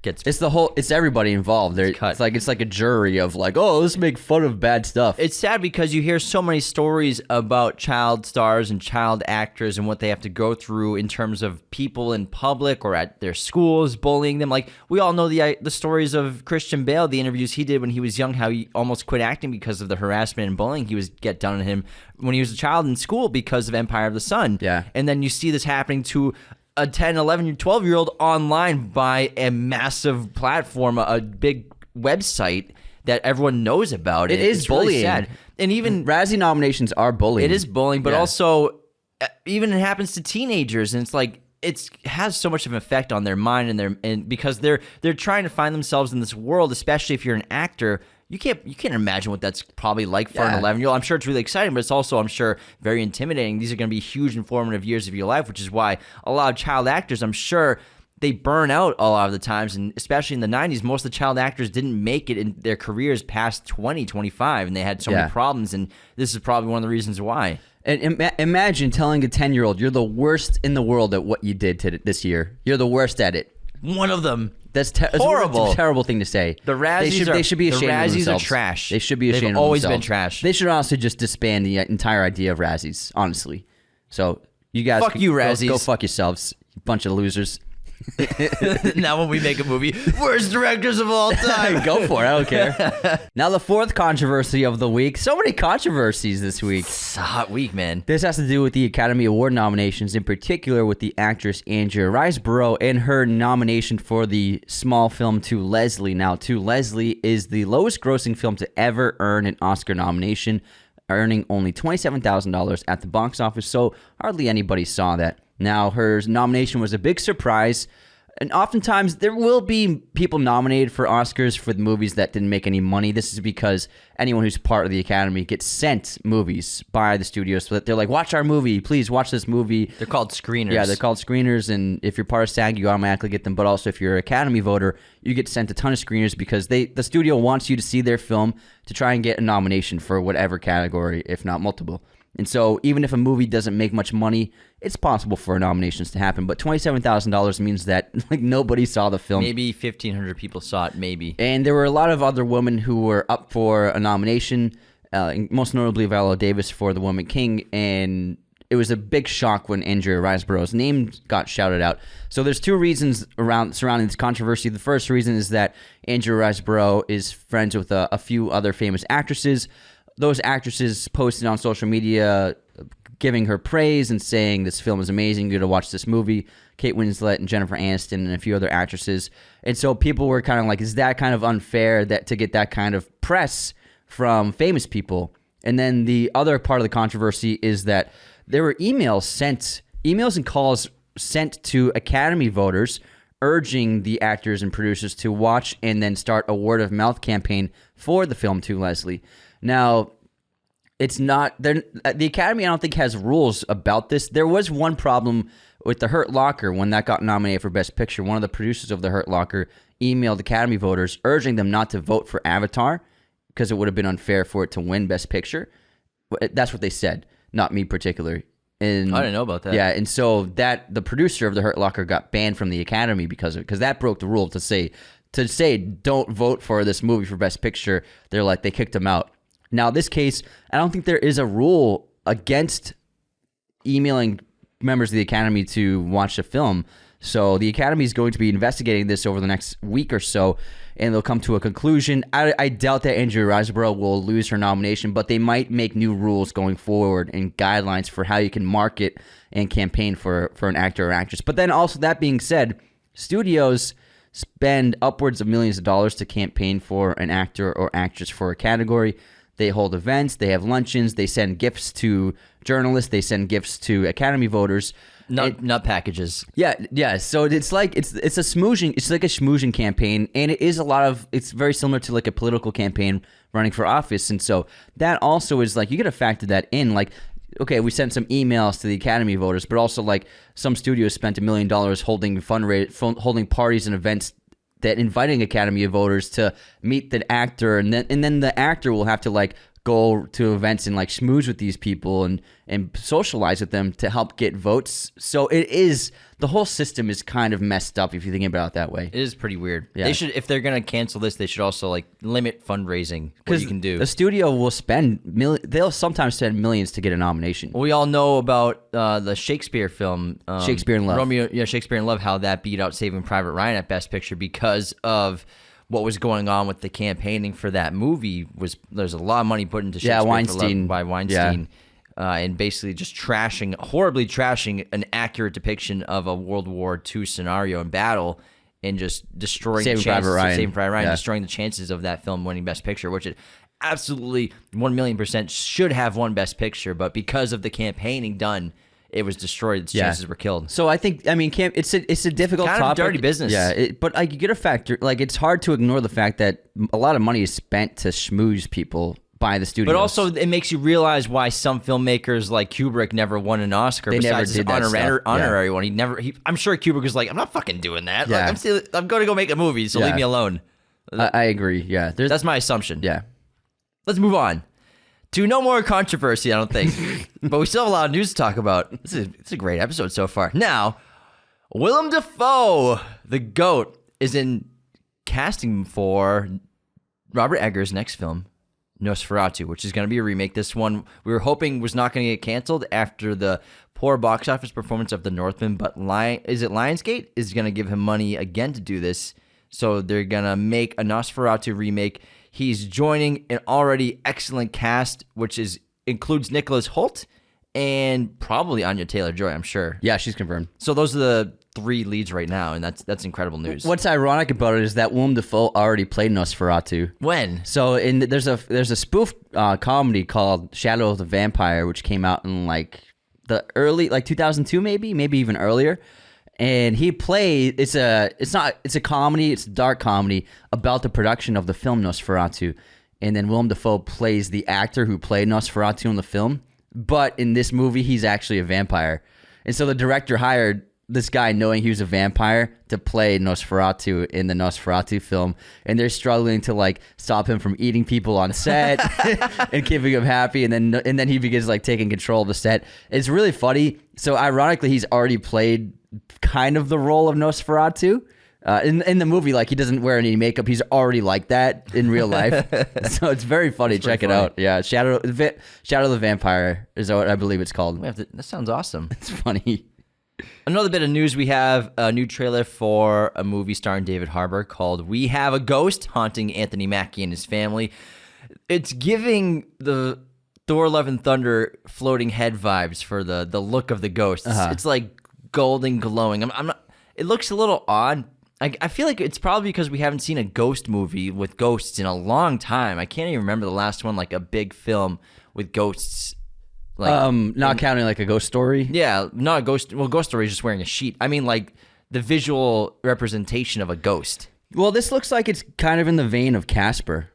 gets. It's everybody involved. Cut. It's like a jury of like, oh, let's make fun of bad stuff. It's sad because you hear so many stories about child stars and child actors and what they have to go through in terms of people in public or at their schools bullying them. Like, we all know the stories of Christian Bale, the interviews he did when he was young, how he almost quit acting because of the harassment and bullying he was get done on him when he was a child in school because of Empire of the Sun. Yeah. And then you see this happening to a 10, 11, 12-year-old online by a massive platform, a big website that everyone knows about. It is it's really bullying. sad. And even Razzie nominations are bullying. it is bullying, but Yeah. also even it happens to teenagers, and it's like it has so much of an effect on their mind and because they're trying to find themselves in this world, especially if you're an actor. You can't imagine what that's probably like for an 11-year-old. I'm sure it's really exciting, but it's also, I'm sure, very intimidating. These are going to be huge informative years of your life, which is why a lot of child actors, I'm sure, they burn out a lot of the times, and especially in the 90s, most of the child actors didn't make it in their careers past 20, 25, and they had so many problems, and this is probably one of the reasons why. And imagine telling a 10-year-old you're the worst in the world at what you did this year. You're the worst at it. One of them. That's horrible. It's a terrible thing to say. The Razzies they should be ashamed of the Razzies themselves. are trash. They should be ashamed They've of always themselves. been trash. They should honestly just disband the entire idea of Razzies, honestly. So you guys Fuck you, Razzies. Go fuck yourselves, you bunch of losers. Now when we make a movie, worst directors of all time. Go for it. I don't care. Now the fourth controversy of the week. So many controversies this week. It's a hot week, man. This has to do with the Academy Award nominations, in particular with the actress Andrea Riseborough and her nomination for the small film To Leslie. Now, To Leslie is the lowest grossing film to ever earn an Oscar nomination, earning only $27,000 at the box office, so hardly anybody saw that. Now, her nomination was a big surprise, and oftentimes there will be people nominated for Oscars for the movies that didn't make any money. This is because anyone who's part of the Academy gets sent movies by the studios, so that they're like, watch our movie, please watch this movie. They're called screeners. Yeah, they're called screeners, and if you're part of SAG, you automatically get them, but also if you're an Academy voter, you get sent a ton of screeners because the studio wants you to see their film to try and get a nomination for whatever category, if not multiple. And so even if a movie doesn't make much money, it's possible for nominations to happen. But $27,000 means that like nobody saw the film. Maybe 1,500 people saw it, maybe. And there were a lot of other women who were up for a nomination, most notably Viola Davis for The Woman King. And it was a big shock when Andrea Riseborough's name got shouted out. So there's two reasons surrounding this controversy. The first reason is that Andrea Riseborough is friends with a few other famous actresses. Those actresses posted on social media giving her praise and saying this film is amazing, you got to watch this movie. Kate Winslet and Jennifer Aniston and a few other actresses. And so people were kind of like, is that kind of unfair to get that kind of press from famous people? And then the other part of the controversy is that there were emails and calls sent to Academy voters urging the actors and producers to watch and then start a word of mouth campaign for the film To Leslie. Now, it's not the Academy, I don't think, has rules about this. There was one problem with The Hurt Locker when that got nominated for Best Picture. One of the producers of The Hurt Locker emailed Academy voters urging them not to vote for Avatar because it would have been unfair for it to win Best Picture. That's what they said, not me particularly. And I didn't know about that. Yeah, and so the producer of The Hurt Locker got banned from the Academy because of it, because that broke the rule to say don't vote for this movie for Best Picture. They kicked him out. Now, this case, I don't think there is a rule against emailing members of the Academy to watch the film. So the Academy is going to be investigating this over the next week or so, and they'll come to a conclusion. I doubt that Andrea Riseborough will lose her nomination, but they might make new rules going forward and guidelines for how you can market and campaign for an actor or actress. But then also, that being said, studios spend upwards of millions of dollars to campaign for an actor or actress for a category. They hold events, they have luncheons, they send gifts to journalists, they send gifts to Academy voters. Nut packages. Yeah. So it's like it's a smooshing. It's like a schmoozing campaign, and it's very similar to like a political campaign running for office. And so that also is like you got to factor that in. Like, okay, we sent some emails to the Academy voters, but also like some studios spent $1 million holding parties and events that inviting Academy voters to meet the actor, and then the actor will have to like go to events and like schmooze with these people and socialize with them to help get votes. So it is, the whole system is kind of messed up if you think about it that way. It is pretty weird. Yeah. They should, if they're gonna cancel this, they should also like limit fundraising. What you can do. The studio will spend they'll sometimes spend millions to get a nomination. We all know about the Shakespeare film, Shakespeare in Love. Shakespeare in Love, how that beat out Saving Private Ryan at Best Picture because of what was going on with the campaigning for that movie. There's a lot of money put into Shakespeare Weinstein. in Love by Weinstein, and basically just horribly trashing an accurate depiction of a World War II scenario and battle, and just destroying Saving Private Ryan, destroying the chances of that film winning Best Picture, which it absolutely 1,000,000% should have won Best Picture, but because of the campaigning done, it was destroyed. Its chances were killed. So I think, it's a difficult kind of topic. dirty business. Yeah, but like you get a factor, like it's hard to ignore the fact that a lot of money is spent to schmooze people by the studios. But also, it makes you realize why some filmmakers like Kubrick never won an Oscar. They besides never did his that honorary one. I'm sure Kubrick was like, I'm not fucking doing that. Yeah. Like, I'm going to go make a movie, so leave me alone. I agree. Yeah, That's my assumption. Yeah. Let's move on to no more controversy, I don't think. But we still have a lot of news to talk about. It's a great episode so far. Now, Willem Dafoe, the GOAT, is in casting for Robert Eggers' next film, Nosferatu, which is going to be a remake. This one we were hoping was not going to get canceled after the poor box office performance of The Northman, but Lionsgate is going to give him money again to do this. So they're going to make a Nosferatu remake. He's joining an already excellent cast, which includes Nicholas Hoult and probably Anya Taylor-Joy, I'm sure. Yeah, she's confirmed. So those are the 3 leads right now, and that's incredible news. What's ironic about it is that Willem Dafoe already played Nosferatu. When? So there's a spoof comedy called Shadow of the Vampire, which came out in like the early 2002 maybe even earlier. And he played. It's a comedy. It's a dark comedy about the production of the film Nosferatu. And then Willem Dafoe plays the actor who played Nosferatu in the film. But in this movie, he's actually a vampire. And so the director hired this guy knowing he was a vampire to play Nosferatu in the Nosferatu film. And they're struggling to like stop him from eating people on set and keeping him happy. And then he begins like taking control of the set. It's really funny. So ironically, he's already played kind of the role of Nosferatu. In the movie, like he doesn't wear any makeup. He's already like that in real life. So it's very funny. Check it out. Yeah, Shadow of the Vampire is what I believe it's called. That sounds awesome. It's funny. Another bit of news, we have a new trailer for a movie starring David Harbour called We Have a Ghost haunting Anthony Mackie and his family. It's giving the Thor Love and Thunder floating head vibes for the look of the ghost. It's like golden glowing. I'm not. It looks a little odd. I feel like it's probably because we haven't seen a ghost movie with ghosts in a long time. I can't even remember the last one, like a big film with ghosts. Like, not counting like a ghost story. Yeah, not a ghost. Well, Ghost Story is just wearing a sheet. I mean, like the visual representation of a ghost. Well, this looks like it's kind of in the vein of Casper.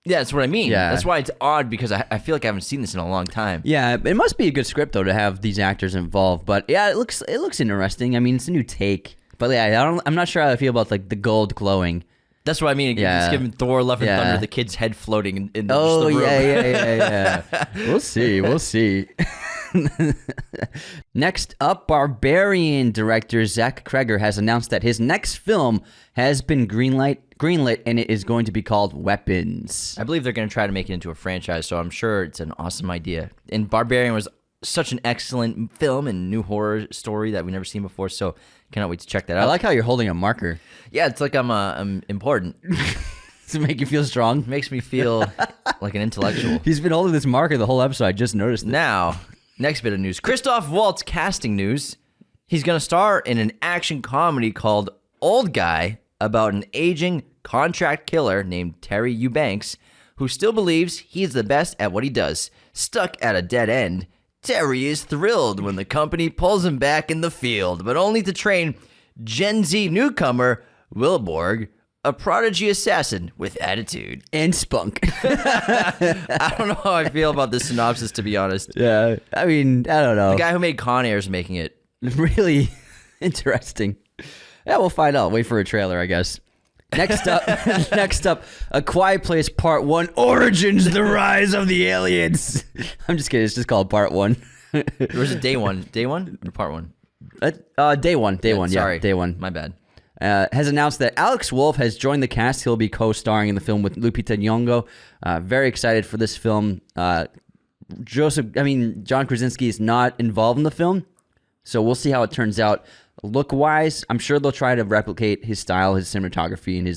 Yeah, that's what I mean. Yeah. That's why it's odd, because I feel like I haven't seen this in a long time. Yeah, it must be a good script though to have these actors involved. But yeah, it looks interesting. I mean, it's a new take. But yeah, I'm not sure how I feel about like the gold glowing. That's what I mean. Yeah. It's giving Thor Love and Thunder the kid's head floating in the, oh, just the room. yeah. We'll see. Next up, Barbarian director Zach Kreger has announced that his next film has been greenlit, and it is going to be called Weapons. I believe they're going to try to make it into a franchise, so I'm sure it's an awesome idea. And Barbarian was such an excellent film and new horror story that we've never seen before, so cannot wait to check that out. I like how you're holding a marker. Yeah, it's like I'm important. Does it make you feel strong? Makes me feel like an intellectual. He's been holding this marker the whole episode. I just noticed it. Now, next bit of news. Christoph Waltz casting news. He's going to star in an action comedy called Old Guy about an aging contract killer named Terry Eubanks who still believes he's the best at what he does. Stuck at a dead end, Terry is thrilled when the company pulls him back in the field, but only to train Gen Z newcomer Wilborg, a prodigy assassin with attitude and spunk. I don't know how I feel about this synopsis, to be honest. Yeah, I mean, I don't know. The guy who made Con Air is making it. Really interesting. Yeah, we'll find out. Wait for a trailer, I guess. Next up, next up, A Quiet Place Part 1, Origins, The Rise of the Aliens. I'm just kidding. It's just called Part 1. Or was it day one? Day one or part one? Day one. Sorry. Day one. My bad. Has announced that Alex Wolff has joined the cast. He'll be co-starring in the film with Lupita Nyong'o. Very excited for this film. John Krasinski is not involved in the film, so we'll see how it turns out. Look-wise, I'm sure they'll try to replicate his style, his cinematography, and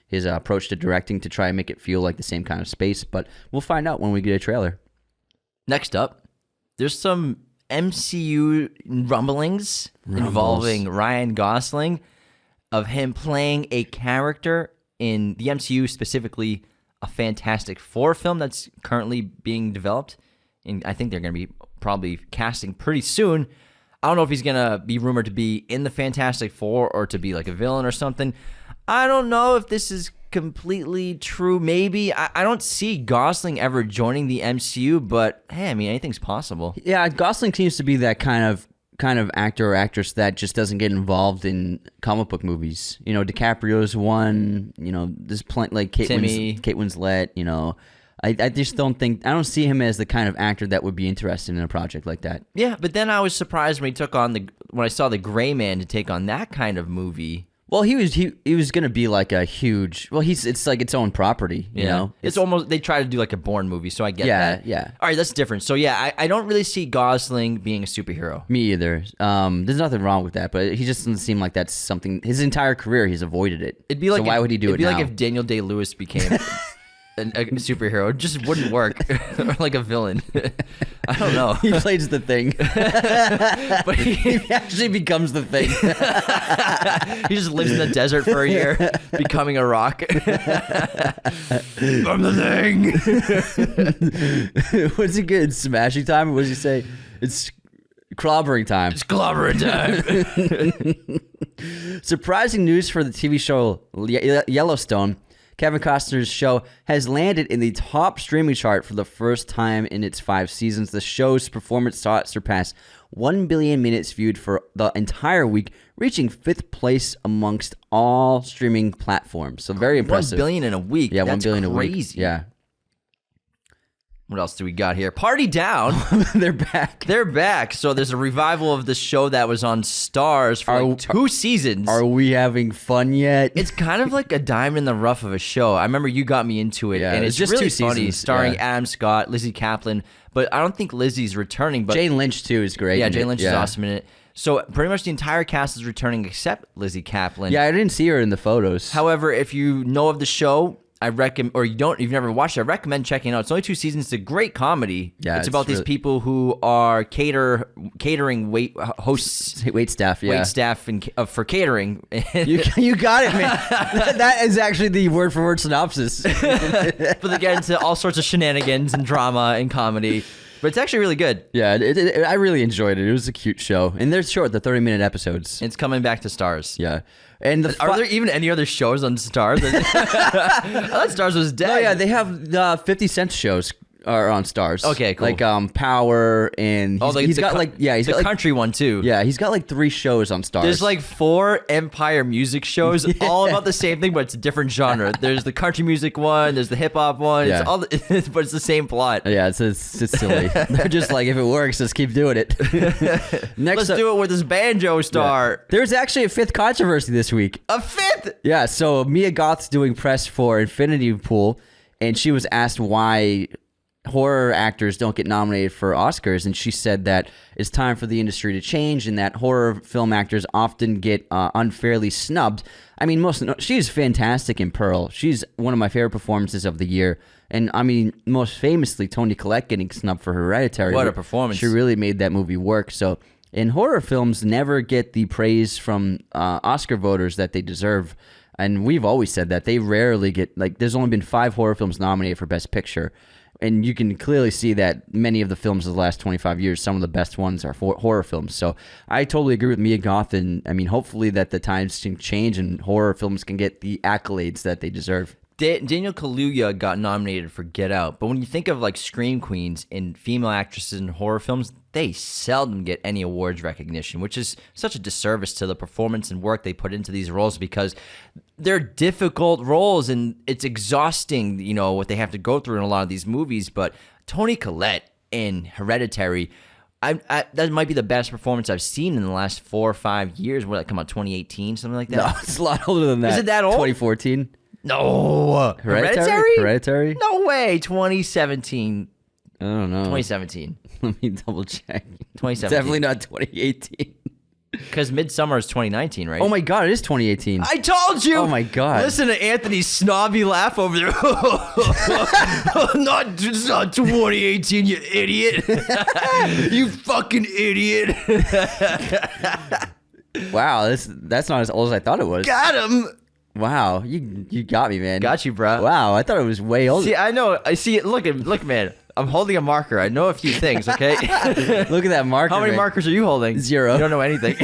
his approach to directing to try and make it feel like the same kind of space, but we'll find out when we get a trailer. Next up, there's some MCU rumblings involving Ryan Gosling of him playing a character in the MCU, specifically a Fantastic Four film that's currently being developed. And I think they're going to be probably casting pretty soon. I don't know if he's going to be rumored to be in the Fantastic Four or to be like a villain or something. I don't know if this is completely true. Maybe. I don't see Gosling ever joining the MCU, but hey, I mean, anything's possible. Yeah, Gosling seems to be that kind of actor or actress that just doesn't get involved in comic book movies. You know, DiCaprio's one. You know, there's plenty like Kate Winslet. You know, I just don't think, I don't see him as the kind of actor that would be interested in a project like that. Yeah, but then I was surprised when I saw the Gray Man to take on that kind of movie. Well, he was gonna be like a huge. Well, it's like its own property, you know. It's almost, they try to do like a Bourne movie, so I get that. Yeah. All right, that's different. So yeah, I don't really see Gosling being a superhero. Me either. There's nothing wrong with that, but he just doesn't seem like that's something. His entire career, he's avoided it. It'd be like, so why would he do it now? It'd be like if Daniel Day-Lewis became a superhero. It just wouldn't work. Or like a villain. I don't know. He plays the Thing. But he actually becomes the Thing. He just lives in the desert for a year, becoming a rock. I'm the Thing. What's it good? Smashing time? Or what does he say? It's clobbering time. It's clobbering time. Surprising news for the TV show Yellowstone. Kevin Costner's show has landed in the top streaming chart for the first time in its 5 seasons. The show's performance saw it surpass 1 billion minutes viewed for the entire week, reaching 5th place amongst all streaming platforms. So very impressive. 1 billion in a week. Yeah, that's 1 billion crazy. a week. Yeah. What else do we got here? Party Down. They're back. They're back. So there's a revival of the show that was on Starz for like 2 seasons. Are we having fun yet? It's kind of like a diamond in the rough of a show. I remember you got me into it, and it's just really 2 funny. seasons, Starring Adam Scott, Lizzie Kaplan, but I don't think Lizzie's returning. But Jane Lynch too is great. Yeah, Jane Lynch is awesome in it. So pretty much the entire cast is returning except Lizzie Kaplan. Yeah, I didn't see her in the photos. However, if you know of the show, I recommend, or you've never watched it, I recommend checking it out. It's only 2 seasons. It's a great comedy. Yeah, it's about these people who are catering hosts, wait staff, wait staff for catering. You got it, man. That is actually the word for word synopsis. But they get into all sorts of shenanigans and drama and comedy. But it's actually really good. Yeah, I really enjoyed it. It was a cute show, and they're short, the 30-minute episodes. It's coming back to Starz. Yeah. And are there even any other shows on Starz? I thought Starz was dead. No, yeah, they have 50 Cent shows are on Starz. Okay, cool. Like Power, and he's got the country one too. Yeah, he's got like 3 shows on Starz. There's like 4 Empire music shows, all about the same thing, but it's a different genre. There's the country music one, there's the hip hop one. Yeah. It's all, but it's the same plot. Yeah, it's silly. They're just like, if it works, let's keep doing it. Let's do it with this banjo star. Yeah. There's actually a 5th controversy this week. A 5th? Yeah, so Mia Goth's doing press for Infinity Pool, and she was asked why horror actors don't get nominated for Oscars, and she said that it's time for the industry to change and that horror film actors often get unfairly snubbed. I mean, she's fantastic in Pearl. She's one of my favorite performances of the year. And I mean, most famously, Toni Collette getting snubbed for Hereditary. What a performance. She really made that movie work. So, and horror films never get the praise from Oscar voters that they deserve. And we've always said that. They rarely get, like, there's only been 5 horror films nominated for Best Picture. And you can clearly see that many of the films of the last 25 years, some of the best ones are horror films. So I totally agree with Mia Goth, and I mean, hopefully that the times can change and horror films can get the accolades that they deserve. Daniel Kaluuya got nominated for Get Out, but when you think of like scream queens and female actresses in horror films, they seldom get any awards recognition, which is such a disservice to the performance and work they put into these roles because they're difficult roles and it's exhausting, you know, what they have to go through in a lot of these movies. But Toni Collette in Hereditary, that might be the best performance I've seen in the last 4 or 5 years. What did that come out, 2018, something like that? No, it's a lot older than that. Is it that old? 2014. No. Hereditary? Hereditary? No way. 2017. I don't know. 2017. Let me double check. 2017. Definitely not 2018. Because Midsummer is 2019, right? Oh my god, it is 2018. I told you. Oh my god. Listen to Anthony's snobby laugh over there. It's not 2018, you idiot. You fucking idiot. Wow, that's not as old as I thought it was. Got him. Wow, you got me, man. Got you, bro. Wow, I thought it was way older. See, I know. I see it. Look, man. I'm holding a marker. I know a few things, okay? Look at that marker. How many man. markers are you holding? 0. You don't know anything.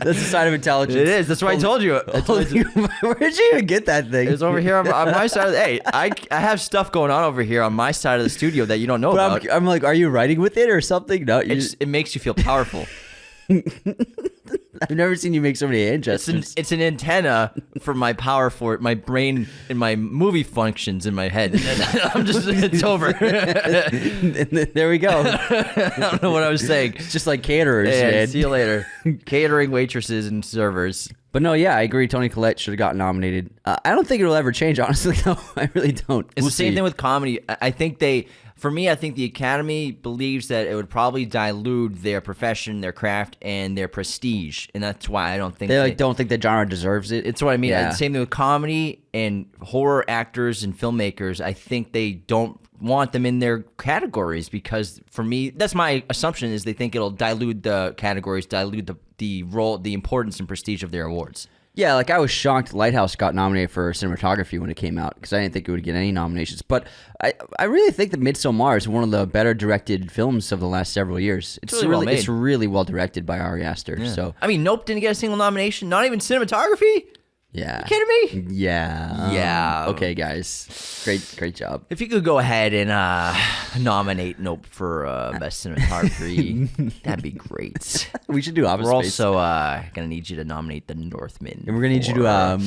That's a sign of intelligence. It is. That's why I told you. Where'd you even get that thing? It's over here on my side. Hey, I have stuff going on over here on my side of the studio that you don't know about. I'm like, are you writing with it or something? No, It makes you feel powerful. I've never seen you make so many hand gestures. It's an antenna for my power for my brain and my movie functions in my head. I'm just, it's over. There we go. I don't know what I was saying. It's just like caterers, Yeah, man. see you later. Catering waitresses and servers. But no, yeah, I agree. Toni Collette should have gotten nominated. I don't think it'll ever change, honestly. No, I really don't. It's the same thing with comedy. I think I think the Academy believes that it would probably dilute their profession, their craft, and their prestige, and that's why I don't think They don't think the genre deserves it. It's what I mean. Yeah. Same thing with comedy and horror actors and filmmakers. I think they don't want them in their categories because, for me, that's my assumption, is they think it'll dilute the categories, dilute the role, the importance and prestige of their awards. Yeah, like I was shocked Lighthouse got nominated for cinematography when it came out because I didn't think it would get any nominations. But I really think that Midsommar is one of the better directed films of the last several years. It's really well made. It's really well directed by Ari Aster. Yeah. So I mean, Nope didn't get a single nomination, not even cinematography. yeah, You kidding me? Yeah, Yeah. Okay, guys, great job. If you could go ahead and nominate Nope for best cinematography, that'd be great. We should do Office We're Space. also gonna need you to nominate The Northman. And we're gonna need you to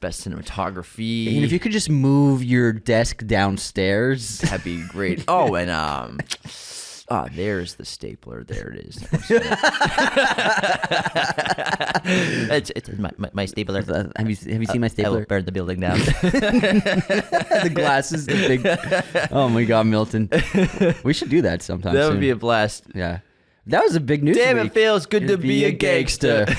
best cinematography. and if you could just move your desk downstairs. That'd be great. Oh, and there's the stapler. There it is. It's my stapler. Have you seen my I stapler? will burn the building down. The glasses, the big. Oh my God, Milton. We should do that sometime. That would soon. be a blast. Yeah. That was a big news Damn, week. it feels good to be a gangster. All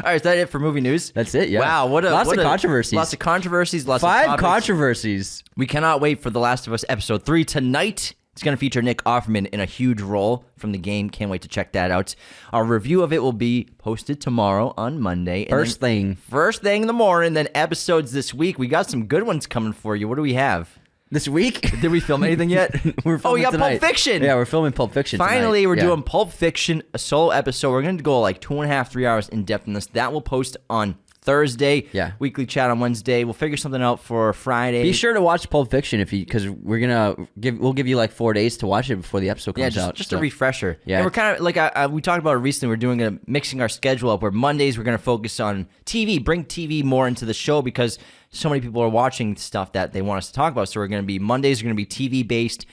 right, is that it for movie news? That's it, yeah. Wow, Lots of controversies. Lots of controversies. Lots of 5 topics. controversies. We cannot wait for The Last of Us Episode 3 tonight. It's going to feature Nick Offerman in a huge role from the game. Can't wait to check that out. Our review of it will be posted tomorrow on Monday. First thing in the morning. Then episodes this week. We got some good ones coming for you. What do we have? This week? Did we film anything yet? We're filming we got tonight. Pulp Fiction. Yeah, we're filming Pulp Fiction Finally, tonight. we're Yeah. doing Pulp Fiction, a solo episode. We're going to go like 2.5, 3 hours in depth in this. That will post on Thursday. Yeah. Weekly chat on Wednesday. We'll figure something out for Friday. Be sure to watch Pulp Fiction because we'll give you like 4 days to watch it before the episode comes out. Just a refresher. Yeah. And we're kind of like we talked about it recently. We're doing mixing our schedule up where Mondays we're going to focus on TV, bring TV more into the show because so many people are watching stuff that they want us to talk about. So we're going to be Mondays are going to be TV based.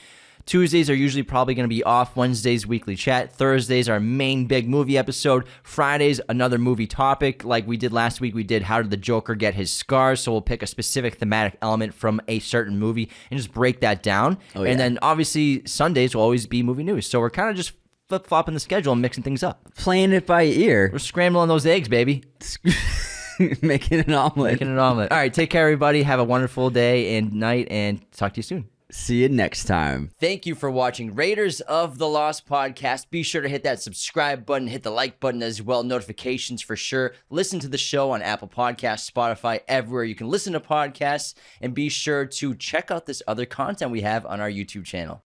Tuesdays are usually probably going to be off. Wednesdays, weekly chat. Thursdays, our main big movie episode. Fridays, another movie topic. Like we did last week, we did How Did the Joker Get His Scars? So we'll pick a specific thematic element from a certain movie and just break that down. Oh, yeah. And then obviously Sundays will always be movie news. So we're kind of just flip-flopping the schedule and mixing things up. Playing it by ear. We're scrambling those eggs, baby. Making an omelet. Making an omelet. All right, take care, everybody. Have a wonderful day and night, and talk to you soon. See you next time. Thank you for watching Raiders of the Lost podcast. Be sure to hit that subscribe button, hit the like button as well, notifications for sure. Listen to the show on Apple Podcasts, Spotify, everywhere you can listen to podcasts, and be sure to check out this other content we have on our YouTube channel.